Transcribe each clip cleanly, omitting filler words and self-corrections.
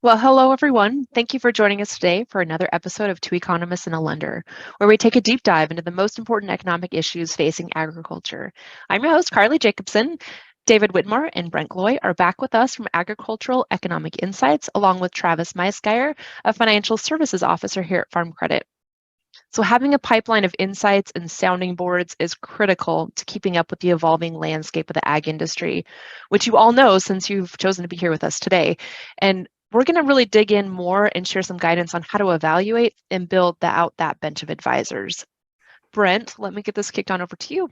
Well, hello, everyone. Thank you for joining us today for another episode of Two Economists and a Lender, where we take a deep dive into the most important economic issues facing agriculture. I'm your host, Carly Jacobson. David Widmar and Brent Gloy are back with us from Agricultural Economic Insights, along with Travis Meisgeier, a financial services officer here at Farm Credit. So, having a pipeline of insights and sounding boards is critical to keeping up with the evolving landscape of the ag industry, which you all know since you've chosen to be here with us today. And we're going to really dig in more and share some guidance on how to evaluate and build out that bench of advisors. Brent, let me get this kicked on over to you.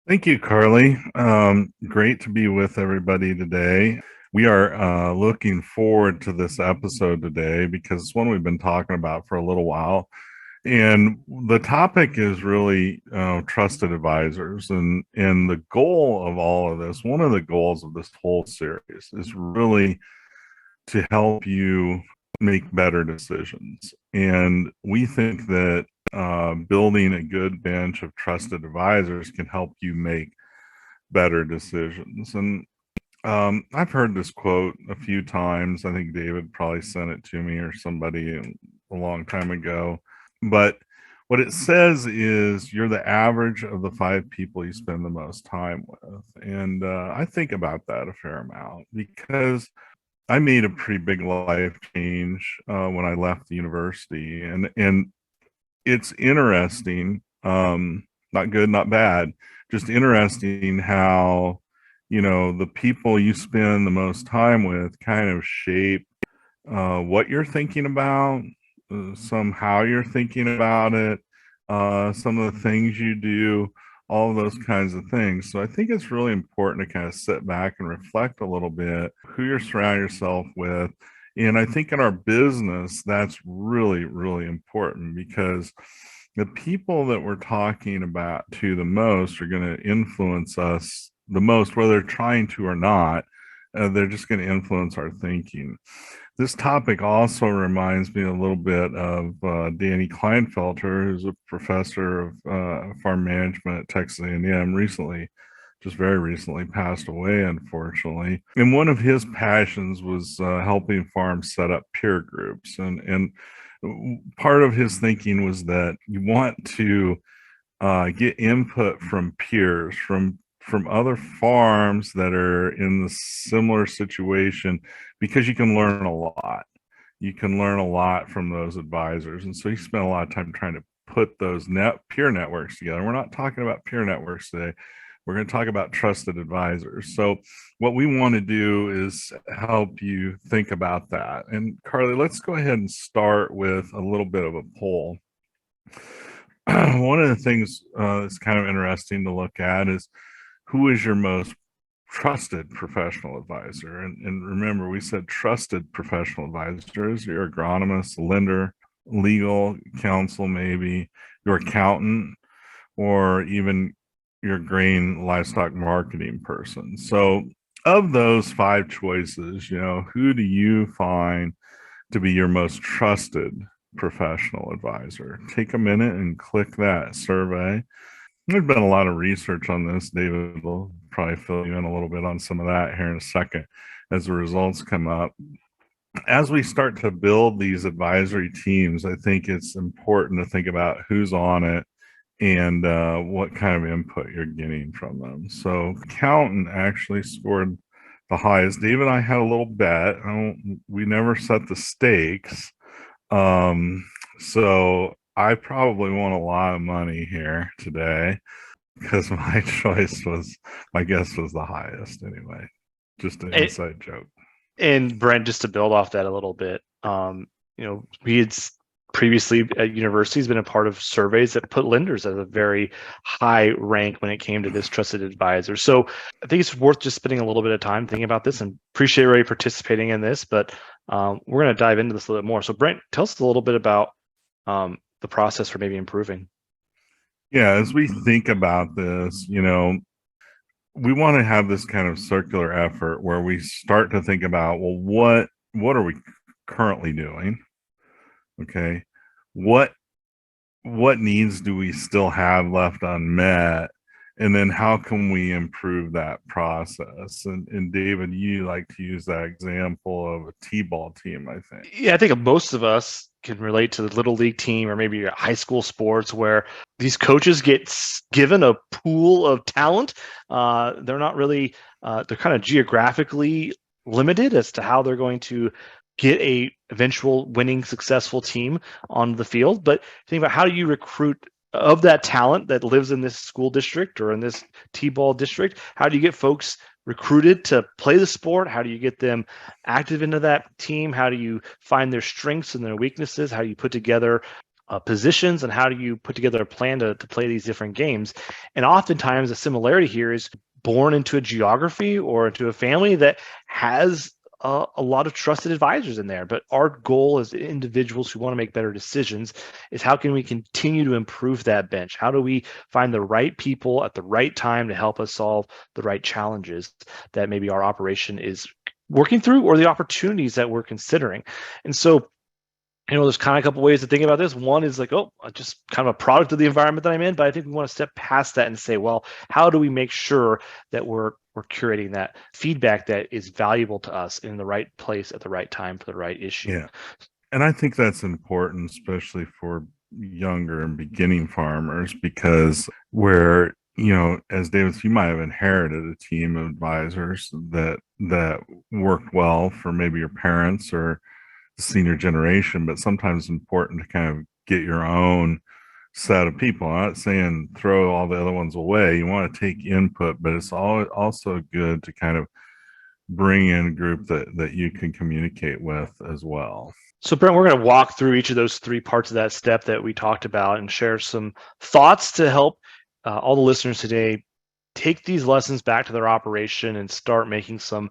Thank you, Carly. Great to be with everybody today. We are looking forward to this episode today because it's one we've been talking about for a little while. And the topic is really trusted advisors. And the goal of all of this, one of the goals of this whole series is really to help you make better decisions. And we think that building a good bench of trusted advisors can help you make better decisions. And I've heard this quote a few times. I think David probably sent it to me or somebody a long time ago. But what it says is you're the average of the 5 people you spend the most time with. And I think about that a fair amount because I made a pretty big life change when I left the university, and it's interesting, not good, not bad, just interesting how the people you spend the most time with kind of shape what you're thinking about, somehow you're thinking about it, some of the things you do, all of those kinds of things. So I think it's really important to kind of sit back and reflect a little bit who you're surrounding yourself with. And I think in our business, that's really, really important because the people that we're talking about to the most are going to influence us the most, whether they're trying to or not. They're just going to influence our thinking. This topic also reminds me a little bit of Danny Kleinfelter, who's a professor of farm management at Texas A&M, just very recently passed away, unfortunately. And one of his passions was helping farms set up peer groups. And part of his thinking was that you want to get input from peers, from other farms that are in the similar situation, because you can learn a lot. You can learn a lot from those advisors. And so he spent a lot of time trying to put those peer networks together. We're not talking about peer networks today. We're going to talk about trusted advisors. So what we want to do is help you think about that. And Carly, let's go ahead and start with a little bit of a poll. One of the things that's kind of interesting to look at is who is your most trusted professional advisor? And remember, we said trusted professional advisors, your agronomist, lender, legal counsel, maybe your accountant, or even your grain livestock marketing person. So of those 5 choices, who do you find to be your most trusted professional advisor? Take a minute and click that survey. There's been a lot of research on this. David will probably fill you in a little bit on some of that here in a second as the results come up. As we start to build these advisory teams, I think it's important to think about who's on it and what kind of input you're getting from them. So accountant actually scored the highest. David and I had a little bet. We never set the stakes. So I probably won a lot of money here today because my guess was the highest anyway. Just an inside joke. And Brent, just to build off that a little bit, we had previously at universities been a part of surveys that put lenders at a very high rank when it came to this trusted advisor. So I think it's worth just spending a little bit of time thinking about this, and appreciate everybody participating in this, but we're going to dive into this a little bit more. So Brent, tell us a little bit about the process for maybe improving. Yeah, as we think about this, we want to have this kind of circular effort where we start to think about, well, what are we currently doing? Okay. What needs do we still have left unmet? And then how can we improve that process? And David, you like to use that example of a T-ball team, I think. Yeah, I think most of us can relate to the little league team or maybe high school sports where these coaches get given a pool of talent. They're not really, they're kind of geographically limited as to how they're going to get a eventual winning successful team on the field. But think about, how do you recruit of that talent that lives in this school district or in this T-ball district? How do you get folks recruited to play the sport? How do you get them active into that team? How do you find their strengths and their weaknesses? How do you put together positions, and how do you put together a plan to play these different games? And oftentimes the similarity here is born into a geography or into a family that has a lot of trusted advisors in there. But our goal as individuals who want to make better decisions is, how can we continue to improve that bench? How do we find the right people at the right time to help us solve the right challenges that maybe our operation is working through, or the opportunities that we're considering? And so, there's kind of a couple ways to think about this. One is like, just kind of a product of the environment that I'm in. But I think we want to step past that and say, well, how do we make sure that we're curating that feedback that is valuable to us in the right place at the right time for the right issue? Yeah. And I think that's important, especially for younger and beginning farmers, because as David, you might have inherited a team of advisors that worked well for maybe your parents or the senior generation, but sometimes it's important to kind of get your own set of people. I'm not saying throw all the other ones away. You want to take input, but it's also good to kind of bring in a group that you can communicate with as well. So, Brent, we're going to walk through each of those three parts of that step that we talked about and share some thoughts to help all the listeners today take these lessons back to their operation and start making some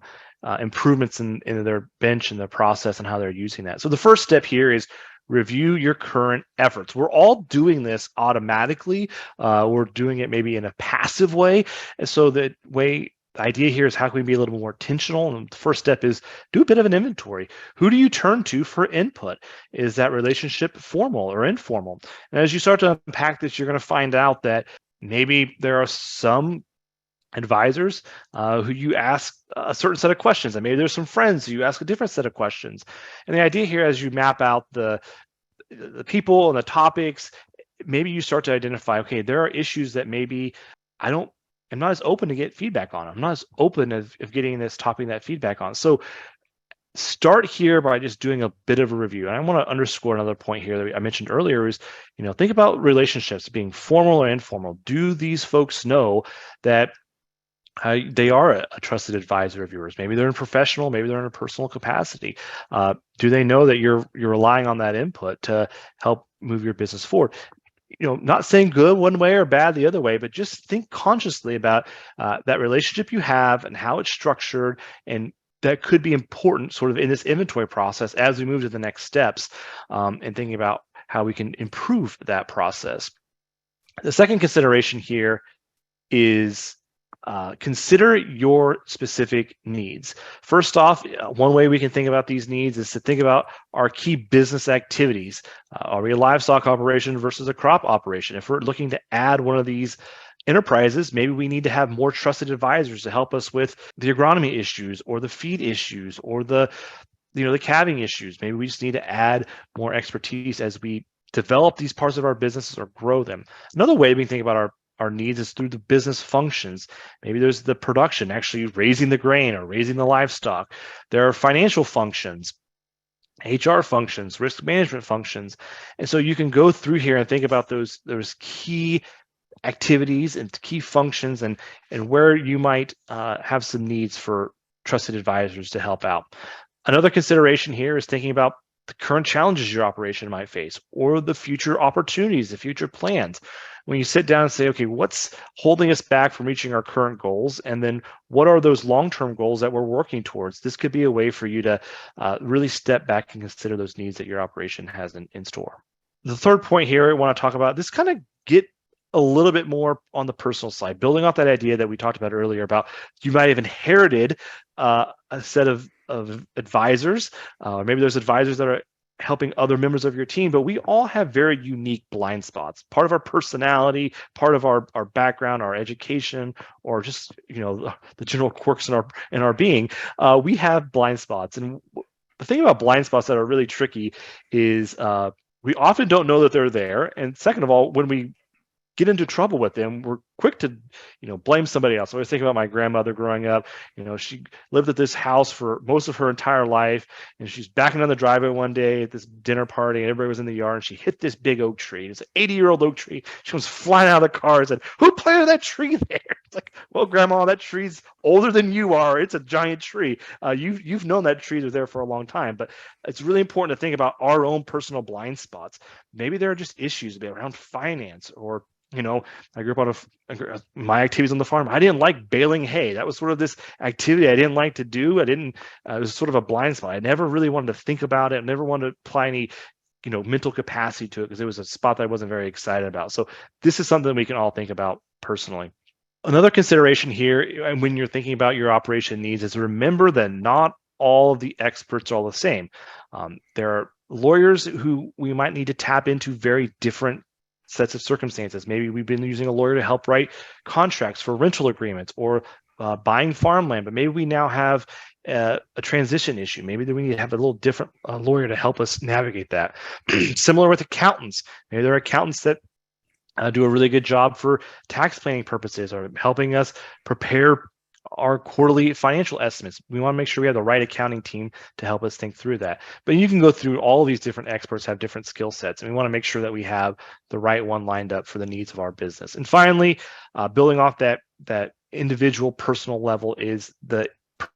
improvements in their bench and their process and how they're using that. So the first step here is review your current efforts. We're all doing this automatically. We're doing it maybe in a passive way. And so the idea here is, how can we be a little more intentional? And the first step is do a bit of an inventory. Who do you turn to for input? Is that relationship formal or informal? And as you start to unpack this, you're going to find out that maybe there are some advisors who you ask a certain set of questions, and maybe there's some friends who you ask a different set of questions. And the idea here, as you map out the people and the topics, maybe you start to identify, okay, there are issues that maybe I'm not as open to get feedback on. I'm not as open of getting this topic, that feedback on. So start here by just doing a bit of a review. And I want to underscore another point here that I mentioned earlier is, think about relationships being formal or informal. Do these folks know that they are a trusted advisor of yours? Maybe they're in professional, maybe they're in a personal capacity. Do they know that you're relying on that input to help move your business forward? Not saying good one way or bad the other way, but just think consciously about that relationship you have and how it's structured, and that could be important sort of in this inventory process as we move to the next steps, and thinking about how we can improve that process. The second consideration here is consider your specific needs. First off, one way we can think about these needs is to think about our key business activities. Are we a livestock operation versus a crop operation? If we're looking to add one of these enterprises, maybe we need to have more trusted advisors to help us with the agronomy issues or the feed issues or the calving issues. Maybe we just need to add more expertise as we develop these parts of our businesses or grow them. Another way we can think about our needs is through the business functions. Maybe there's the production, actually raising the grain or raising the livestock. There are financial functions, HR functions, risk management functions. And so you can go through here and think about those key activities and key functions and where you might have some needs for trusted advisors to help out. Another consideration here is thinking about the current challenges your operation might face, or the future opportunities, the future plans. When you sit down and say, okay, what's holding us back from reaching our current goals? And then what are those long-term goals that we're working towards? This could be a way for you to really step back and consider those needs that your operation has in store. The third point here I want to talk about, this kind of get a little bit more on the personal side, building off that idea that we talked about earlier about you might have inherited a set of advisors, or maybe there's advisors that are helping other members of your team, but we all have very unique blind spots, part of our personality, part of our background, our education, or just the general quirks in our being. We have blind spots, and the thing about blind spots that are really tricky is we often don't know that they're there, and second of all, when we get into trouble with them, we're quick to, blame somebody else. I always think about my grandmother growing up. She lived at this house for most of her entire life, and she's backing down the driveway one day at this dinner party, and everybody was in the yard, and she hit this big oak tree. It's an 80-year-old oak tree. She was flying out of the car and said, "Who planted that tree there?" It's like, well, Grandma, that tree's older than you are. It's a giant tree. You've known that trees are there for a long time, but it's really important to think about our own personal blind spots. Maybe there are just issues around finance, or I grew up my activities on the farm. I didn't like baling hay. That was sort of this activity I didn't like to do. It was sort of a blind spot. I never really wanted to think about it. I never wanted to apply any, mental capacity to it, because it was a spot that I wasn't very excited about. So this is something we can all think about personally. Another consideration here, and when you're thinking about your operation needs, is remember that not all of the experts are all the same. There are lawyers who we might need to tap into very different sets of circumstances. Maybe we've been using a lawyer to help write contracts for rental agreements or buying farmland, but maybe we now have a transition issue. Maybe we need to have a little different lawyer to help us navigate that. Similar with accountants. Maybe there are accountants that do a really good job for tax planning purposes, or helping us prepare our quarterly financial estimates. We want to make sure we have the right accounting team to help us think through that. But you can go through all of these different experts, have different skill sets, and we want to make sure that we have the right one lined up for the needs of our business. And finally, building off that individual personal level is the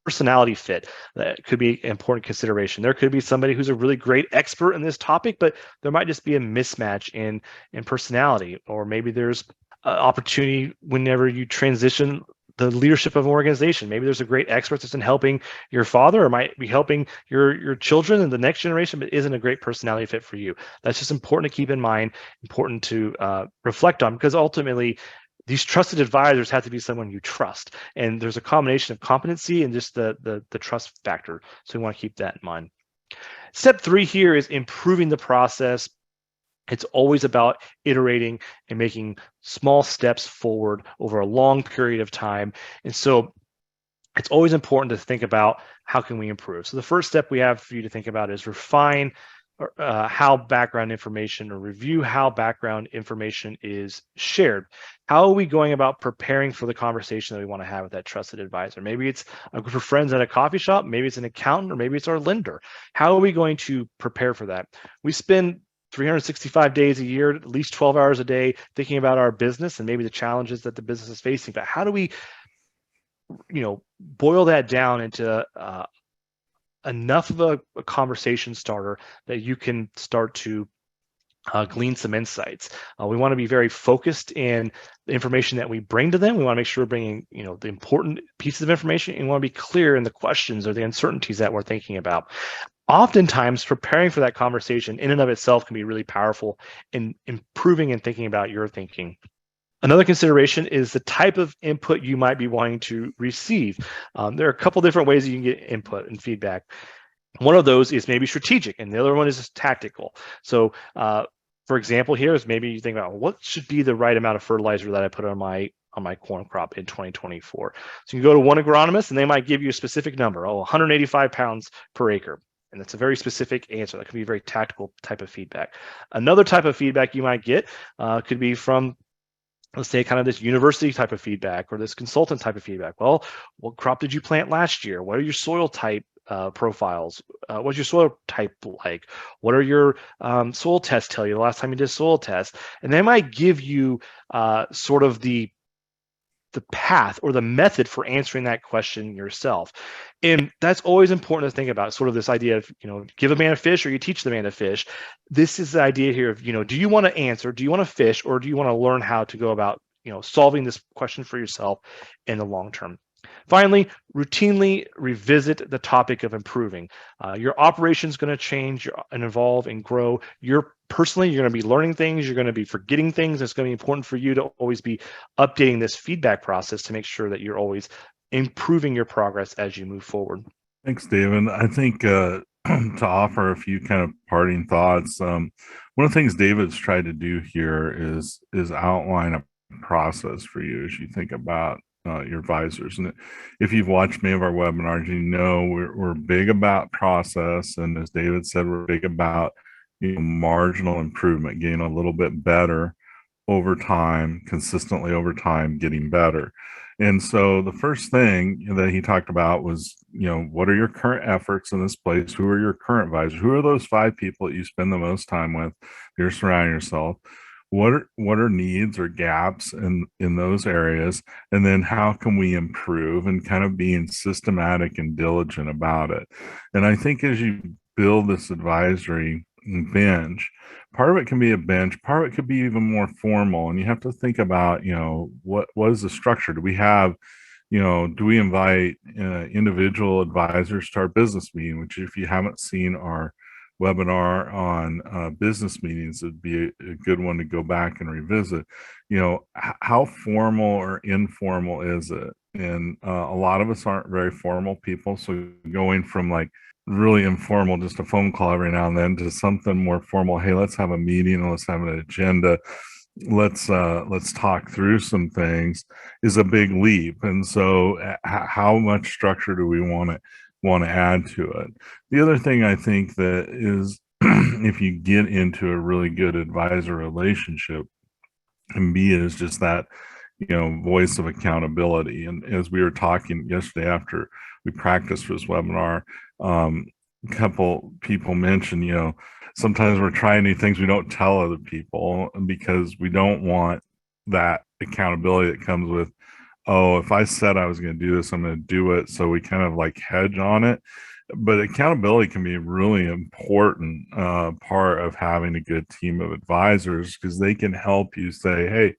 personality fit. That could be an important consideration. There could be somebody who's a really great expert in this topic, but there might just be a mismatch in personality, or maybe there's an opportunity whenever you transition the leadership of an organization. Maybe there's a great expert that's in helping your father, or might be helping your children and the next generation, but isn't a great personality fit for you. That's just important to keep in mind, important to reflect on, because ultimately these trusted advisors have to be someone you trust. And there's a combination of competency and just the trust factor. So we want to keep that in mind. Step 3 here is improving the process. It's always about iterating and making small steps forward over a long period of time. And so it's always important to think about how can we improve. So the first step we have for you to think about is refine how background information, or review how background information is shared. How are we going about preparing for the conversation that we want to have with that trusted advisor? Maybe it's a group of friends at a coffee shop, maybe it's an accountant, or maybe it's our lender. How are we going to prepare for that? We spend 365 days a year, at least 12 hours a day, thinking about our business and maybe the challenges that the business is facing. But how do we, boil that down into enough of a conversation starter that you can start to glean some insights? We want to be very focused in the information that we bring to them. We want to make sure we're bringing, the important pieces of information, and we want to be clear in the questions or the uncertainties that we're thinking about. Oftentimes, preparing for that conversation in and of itself can be really powerful in improving and thinking about your thinking. Another consideration is the type of input you might be wanting to receive. There are a couple different ways you can get input and feedback. One of those is maybe strategic, and the other one is tactical. So, for example, here is maybe you think about what should be the right amount of fertilizer that I put on my corn crop in 2024. So you can go to one agronomist, and they might give you a specific number, 185 pounds per acre. And that's a very specific answer. That could be a very tactical type of feedback. Another type of feedback you might get could be from, let's say, kind of this university type of feedback, or this consultant type of feedback. Well, what crop did you plant last year? What are your soil type profiles? What's your soil type like? What are your soil tests tell you the last time you did soil tests? And they might give you sort of the path or the method for answering that question yourself. And that's always important to think about, sort of this idea of, give a man a fish or you teach the man to fish. This is the idea here of, do you want to answer, do you want to fish, or do you want to learn how to go about, solving this question for yourself in the long term? Finally, routinely revisit the topic of improving. Your operation is going to change and evolve and grow. You're going to be learning things. You're going to be forgetting things. It's going to be important for you to always be updating this feedback process to make sure that you're always improving your progress as you move forward. Thanks, David. I think to offer a few kind of parting thoughts. One of the things David's tried to do here is outline a process for you as you think about your advisors. And if you've watched many of our webinars, you know we're big about process, and as David said, we're big about marginal improvement, getting a little bit better over time, consistently over time, getting better. And so the first thing that he talked about was, what are your current efforts in this place? Who are your current advisors? Who are those 5 people that you spend the most time with? You're surrounding yourself. What are needs or gaps in those areas? And then how can we improve, and kind of being systematic and diligent about it. And I think as you build this advisory bench, part of it can be a bench, part of it could be even more formal, and you have to think about what is the structure. Do we have do we invite individual advisors to our business meeting, which if you haven't seen our webinar on business meetings, it'd be a good one to go back and revisit. How formal or informal is it? And a lot of us aren't very formal people, so going from like really informal, just a phone call every now and then, to something more formal. Hey, let's have a meeting, let's have an agenda, let's talk through some things, is a big leap. And so how much structure do we want to add to it? The other thing I think that is if you get into a really good advisor relationship, and B is just that voice of accountability. And as we were talking yesterday after we practiced for this webinar, a couple people mentioned, sometimes we're trying new things we don't tell other people because we don't want that accountability that comes with, oh, if I said I was going to do this, I'm going to do it. So we kind of like hedge on it. But accountability can be a really important part of having a good team of advisors, because they can help you say, hey,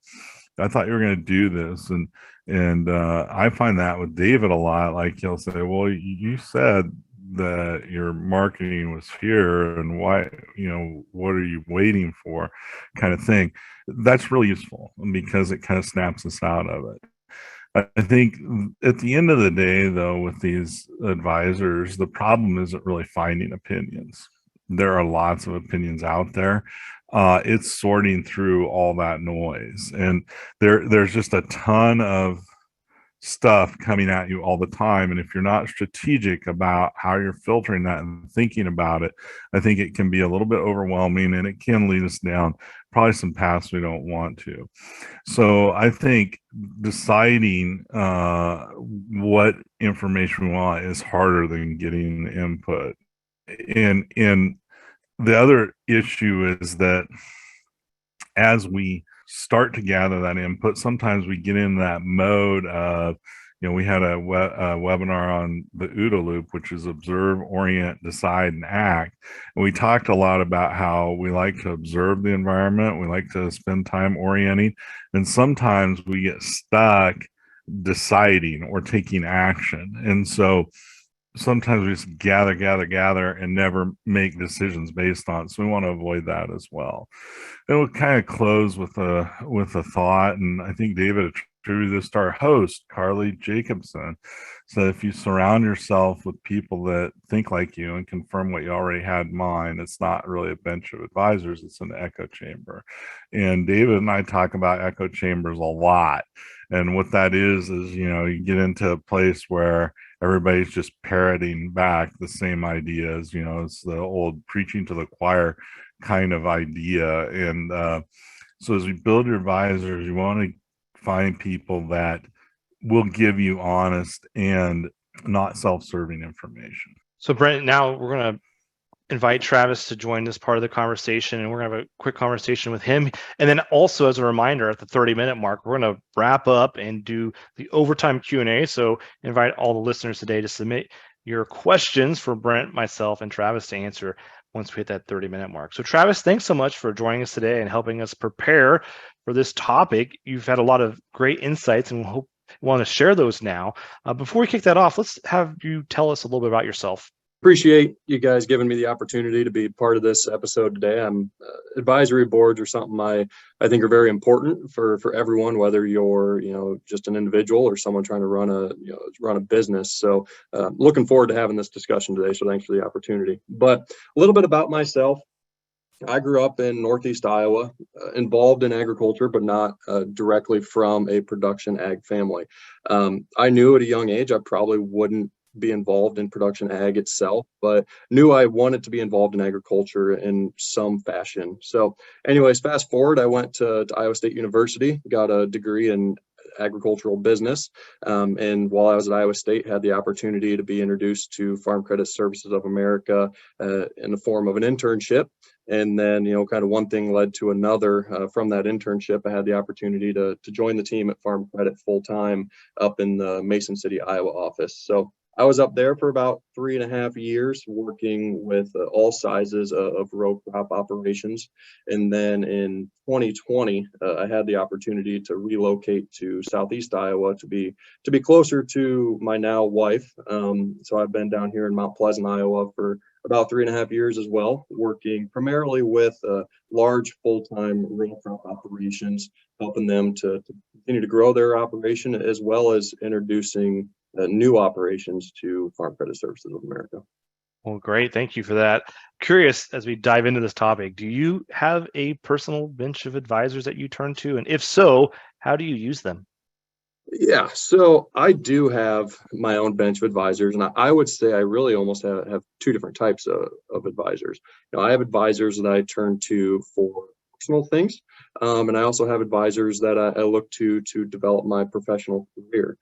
I thought you were going to do this. And I find that with David a lot. Like, he'll say, well, you said that your marketing was here, and why, what are you waiting for, kind of thing. That's really useful because it kind of snaps us out of it. I think at the end of the day, though, with these advisors, the problem isn't really finding opinions. There are lots of opinions out there. It's sorting through all that noise, and there's just a ton of stuff coming at you all the time. And if you're not strategic about how you're filtering that and thinking about it, I think it can be a little bit overwhelming, and it can lead us down probably some paths we don't want to. So I think deciding what information we want is harder than getting input. And the other issue is that as we start to gather that input, sometimes we get in that mode of, we had a webinar on the OODA loop, which is observe, orient, decide, and act. And we talked a lot about how we like to observe the environment. We like to spend time orienting. And sometimes we get stuck deciding or taking action. And so sometimes we just gather and never make decisions based on it. So we want to avoid that as well. And we'll kind of close with a thought. And I think David attributed this to our host, Carly Jacobson. So if you surround yourself with people that think like you and confirm what you already had in mind, it's not really a bench of advisors, it's an echo chamber. And David and I talk about echo chambers a lot. And what that is you get into a place where everybody's just parroting back the same ideas. It's the old preaching to the choir kind of idea. And so as we build your advisors, you want to find people that will give you honest and not self-serving information. So Brent, now we're going to invite Travis to join this part of the conversation, and we're going to have a quick conversation with him. And then also, as a reminder, at the 30-minute mark, we're going to wrap up and do the overtime Q&A. So invite all the listeners today to submit your questions for Brent, myself, and Travis to answer once we hit that 30-minute mark. So Travis, thanks so much for joining us today and helping us prepare for this topic. You've had a lot of great insights, and we want to share those now. Before we kick that off, let's have you tell us a little bit about yourself. Appreciate you guys giving me the opportunity to be part of this episode today. Advisory boards are something I think are very important for everyone, whether you're just an individual or someone trying to run a business. So looking forward to having this discussion today. So thanks for the opportunity. But a little bit about myself. I grew up in Northeast Iowa, involved in agriculture, but not directly from a production ag family. I knew at a young age I probably wouldn't be involved in production ag itself, but knew I wanted to be involved in agriculture in some fashion. So anyways, fast forward, I went to Iowa State University, got a degree in agricultural business. And while I was at Iowa State, had the opportunity to be introduced to Farm Credit Services of America in the form of an internship. And then, kind of one thing led to another. From that internship, I had the opportunity to join the team at Farm Credit full time up in the Mason City, Iowa office. So I was up there for about 3.5 years, working with all sizes of row crop operations. And then in 2020, I had the opportunity to relocate to Southeast Iowa to be closer to my now wife. So I've been down here in Mount Pleasant, Iowa for about 3.5 years as well, working primarily with large full-time row crop operations, helping them to continue to grow their operation, as well as introducing new operations to Farm Credit Services of America. Well, great. Thank you for that. Curious, as we dive into this topic, do you have a personal bench of advisors that you turn to? And if so, how do you use them? Yeah, so I do have my own bench of advisors, and I would say I really almost have two different types of advisors. I have advisors that I turn to for personal things, and I also have advisors that I look to develop my professional career.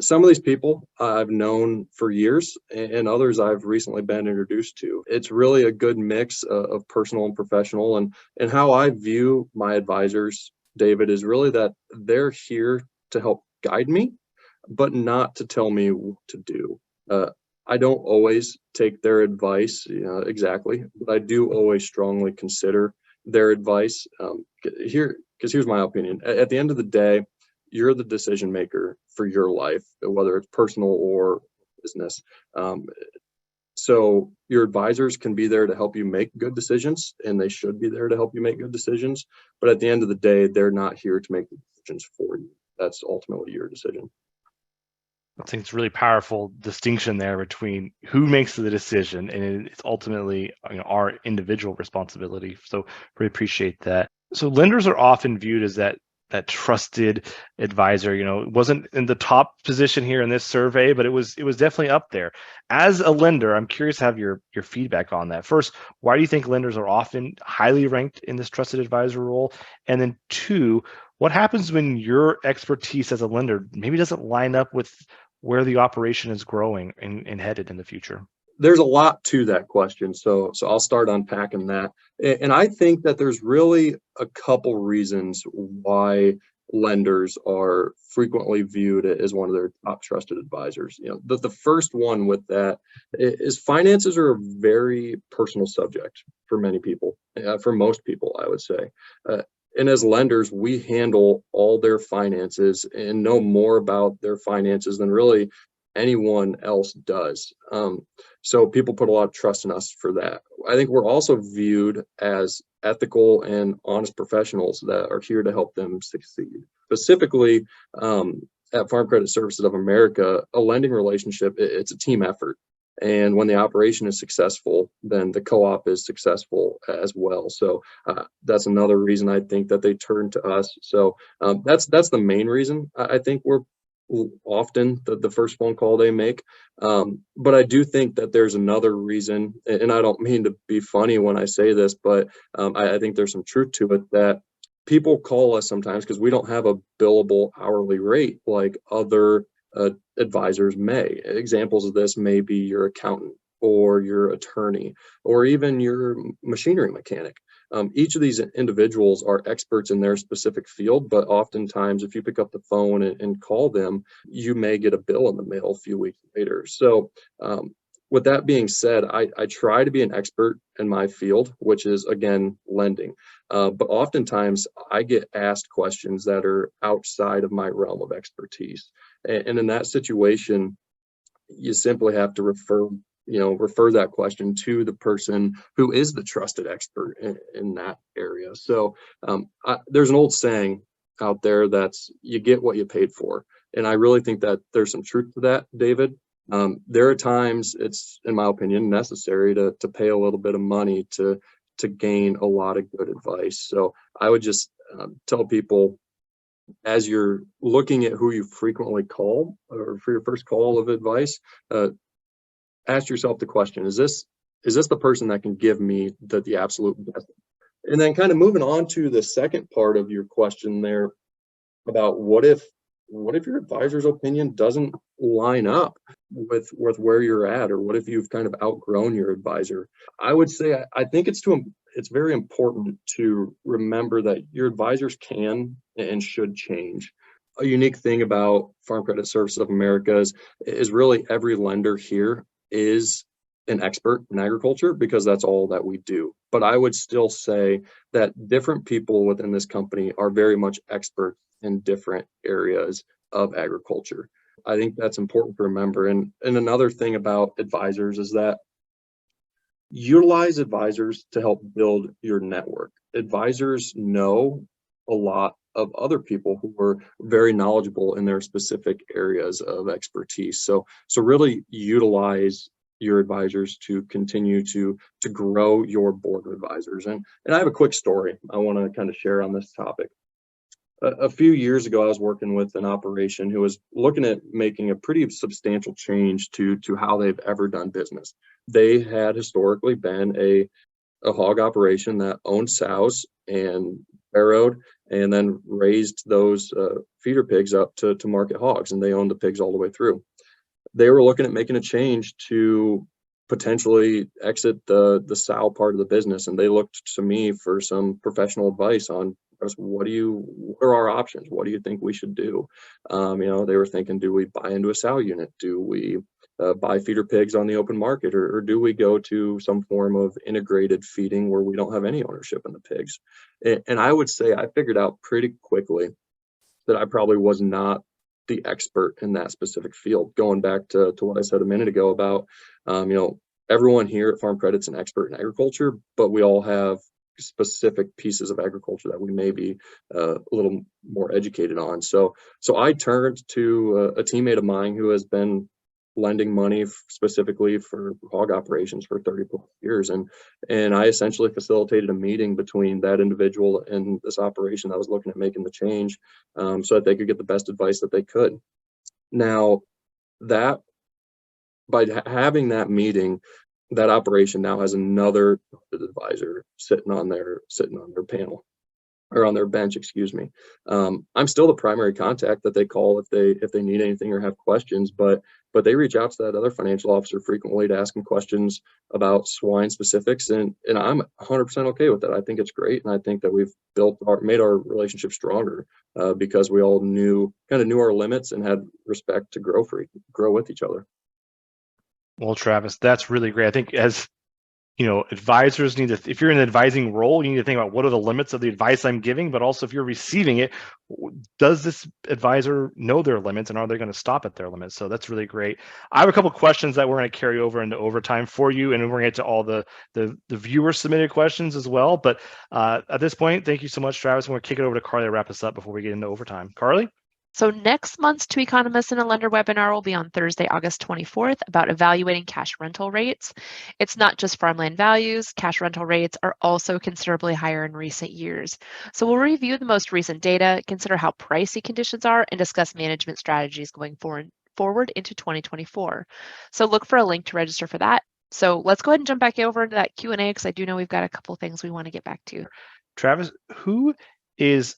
Some of these people I've known for years, and others I've recently been introduced to. It's really a good mix of personal and professional, and how I view my advisors, David, is really that they're here to help guide me, but not to tell me what to do. I don't always take their advice exactly, but I do always strongly consider their advice. Here's my opinion. At the end of the day, you're the decision maker for your life, whether it's personal or business. So your advisors can be there to help you make good decisions, and they should be there to help you make good decisions. But at the end of the day, they're not here to make the decisions for you. That's ultimately your decision. I think it's a really powerful distinction there between who makes the decision, and it's ultimately our individual responsibility. So really appreciate that. So lenders are often viewed as that trusted advisor. It wasn't in the top position here in this survey, but it was definitely up there. As a lender, I'm curious to have your feedback on that. First, why do you think lenders are often highly ranked in this trusted advisor role? And then two, what happens when your expertise as a lender maybe doesn't line up with where the operation is growing and headed in the future? There's a lot to that question, so I'll start unpacking that. And I think that there's really a couple reasons why lenders are frequently viewed as one of their top trusted advisors. The first one with that is finances are a very personal subject for many people, for most people, I would say. And as lenders, we handle all their finances and know more about their finances than really anyone else does. So people put a lot of trust in us for that. I think we're also viewed as ethical and honest professionals that are here to help them succeed. Specifically, at Farm Credit Services of America, a lending relationship, it's a team effort. And when the operation is successful, then the co-op is successful as well. So that's another reason I think that they turn to us. So that's the main reason I think we're often the first phone call they make. But I do think that there's another reason, and I don't mean to be funny when I say this, but I think there's some truth to it, that people call us sometimes because we don't have a billable hourly rate like other advisors may. Examples of this may be your accountant or your attorney or even your machinery mechanic. Each of these individuals are experts in their specific field, but oftentimes if you pick up the phone and call them, you may get a bill in the mail a few weeks later. So with that being said, I try to be an expert in my field, which is, again, lending. But oftentimes I get asked questions that are outside of my realm of expertise. And in that situation, you simply have to refer refer that question to the person who is the trusted expert in that area. So there's an old saying out there that's you get what you paid for. And I really think that there's some truth to that, David. There are times it's, in my opinion, necessary to pay a little bit of money to gain a lot of good advice. So I would just tell people, as you're looking at who you frequently call or for your first call of advice, ask yourself the question, is this the person that can give me the absolute best? And then kind of moving on to the second part of your question there about what if your advisor's opinion doesn't line up with where you're at, or what if you've kind of outgrown your advisor? I would say I think it's very important to remember that your advisors can and should change. A unique thing about Farm Credit Services of America is really every lender here is an expert in agriculture because that's all that we do. But I would still say that different people within this company are very much experts in different areas of agriculture. I think that's important to remember. And another thing about advisors is that utilize advisors to help build your network. Advisors know a lot of other people who are very knowledgeable in their specific areas of expertise. So really utilize your advisors to continue to grow your board of advisors. And I have a quick story I want to kind of share on this topic. A few years ago, I was working with an operation who was looking at making a pretty substantial change to how they've ever done business. They had historically been a hog operation that owned sows and farrowed and then raised those feeder pigs up to market hogs, and they owned the pigs all the way through. They were looking at making a change to potentially exit the sow part of the business, and they looked to me for some professional advice on what are our options? What do you think we should do? They were thinking, do we buy into a sow unit? Do we buy feeder pigs on the open market, or do we go to some form of integrated feeding where we don't have any ownership in the pigs? And I would say I figured out pretty quickly that I probably was not the expert in that specific field. Going back to what I said a minute ago about, everyone here at Farm Credit's an expert in agriculture, but we all have specific pieces of agriculture that we may be a little more educated on. So I turned to a teammate of mine who has been lending money specifically for hog operations for 30 plus years. And I essentially facilitated a meeting between that individual and this operation that was looking at making the change so that they could get the best advice that they could. Now, that by having that meeting, that operation now has another advisor sitting on their panel, or on their bench, excuse me. I'm still the primary contact that they call if they need anything or have questions, but they reach out to that other financial officer frequently to ask them questions about swine specifics, and I'm 100% okay with that. I think it's great, and I think that we've made our relationship stronger because we all knew our limits and had respect to grow with each other. Well, Travis, that's really great. I think as advisors need to, if you're in an advising role, you need to think about what are the limits of the advice I'm giving, but also if you're receiving it, does this advisor know their limits, and are they going to stop at their limits? So that's really great. I have a couple of questions that we're going to carry over into overtime for you, and we're going to get to all the viewer submitted questions as well. But at this point, thank you so much, Travis. I'm going to kick it over to Carly to wrap us up before we get into overtime. Carly? So next month's Two Economists and a Lender webinar will be on Thursday, August 24th, about evaluating cash rental rates. It's not just farmland values. Cash rental rates are also considerably higher in recent years. So we'll review the most recent data, consider how pricey conditions are, and discuss management strategies going forward into 2024. So look for a link to register for that. So let's go ahead and jump back over into that Q&A, because I do know we've got a couple things we want to get back to. Travis, who is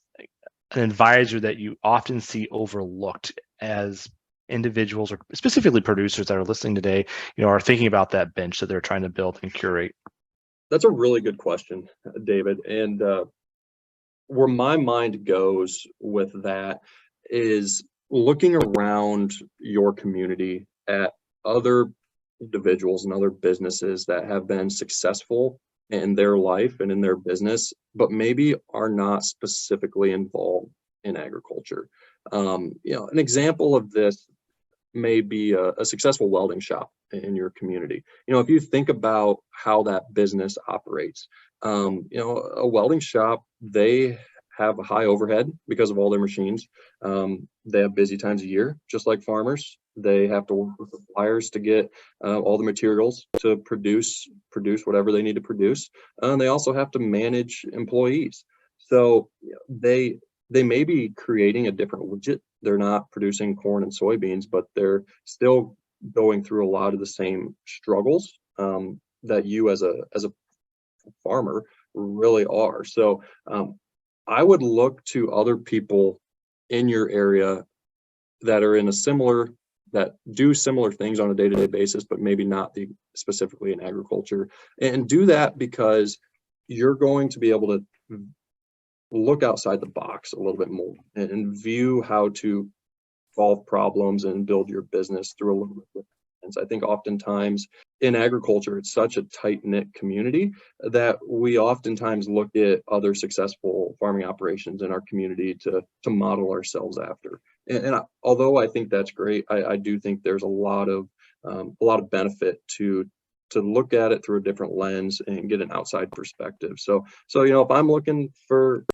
an advisor that you often see overlooked as individuals, or specifically producers that are listening today, are thinking about that bench that they're trying to build and curate? That's a really good question, David. And where my mind goes with that is looking around your community at other individuals and other businesses that have been successful in their life and in their business, but maybe are not specifically involved in agriculture. An example of this may be a successful welding shop in your community. If you think about how that business operates, a welding shop, they have a high overhead because of all their machines. They have busy times of year, just like farmers. They have to work with suppliers to get all the materials to produce whatever they need to produce. And they also have to manage employees. So they may be creating a different widget. They're not producing corn and soybeans, but they're still going through a lot of the same struggles that you as a farmer really are. So I would look to other people in your area that are that do similar things on a day-to-day basis, but maybe not specifically in agriculture, and do that because you're going to be able to look outside the box a little bit more and view how to solve problems and build your business through a little bit different lens. I think oftentimes in agriculture, it's such a tight-knit community that we oftentimes look at other successful farming operations in our community to model ourselves after. And although I think that's great, I do think there's a lot of benefit to look at it through a different lens and get an outside perspective. So if I'm looking for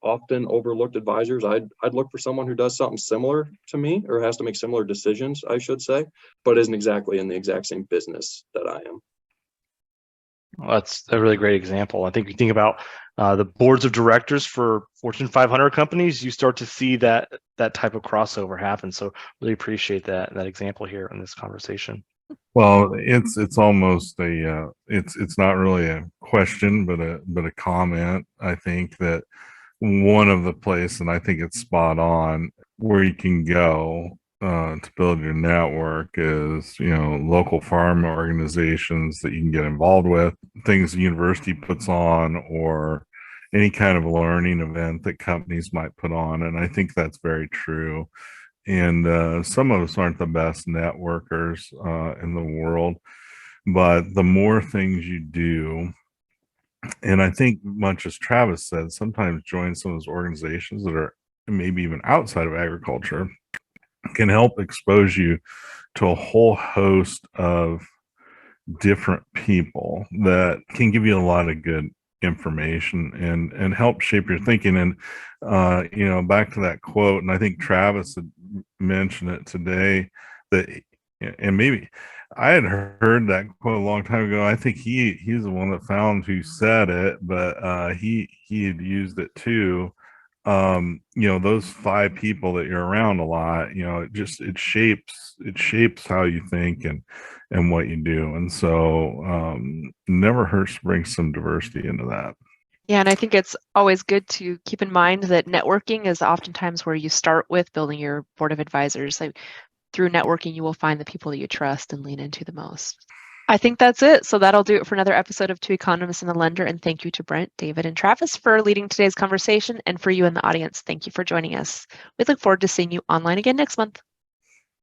often overlooked advisors, I'd look for someone who does something similar to me, or has to make similar decisions, I should say, but isn't exactly in the exact same business that I am. Well, that's a really great example. I think you think about the boards of directors for Fortune 500 companies, you start to see that type of crossover happen. So really appreciate that example here in this conversation. Well, it's almost it's not really a question, but a comment. I think that one of the places, and I think it's spot on, where you can go to build your network is, local farm organizations that you can get involved with, things the university puts on, or any kind of learning event that companies might put on. And I think that's very true. And some of us aren't the best networkers in the world, but the more things you do, and I think, much as Travis said, sometimes join some of those organizations that are maybe even outside of agriculture can help expose you to a whole host of different people that can give you a lot of good information and help shape your thinking. And back to that quote, and I think Travis had mentioned it today, that, and maybe I had heard that quote a long time ago. I think he's the one that found who said it, but he had used it too. Those 5 people that you're around a lot, it shapes how you think and what you do. And so never hurts to bring some diversity into that. Yeah, and I think it's always good to keep in mind that networking is oftentimes where you start with building your board of advisors. Like, through networking, you will find the people that you trust and lean into the most. I think that's it. So that'll do it for another episode of Two Economists and a Lender. And thank you to Brent, David, and Travis for leading today's conversation. And for you in the audience, thank you for joining us. We look forward to seeing you online again next month.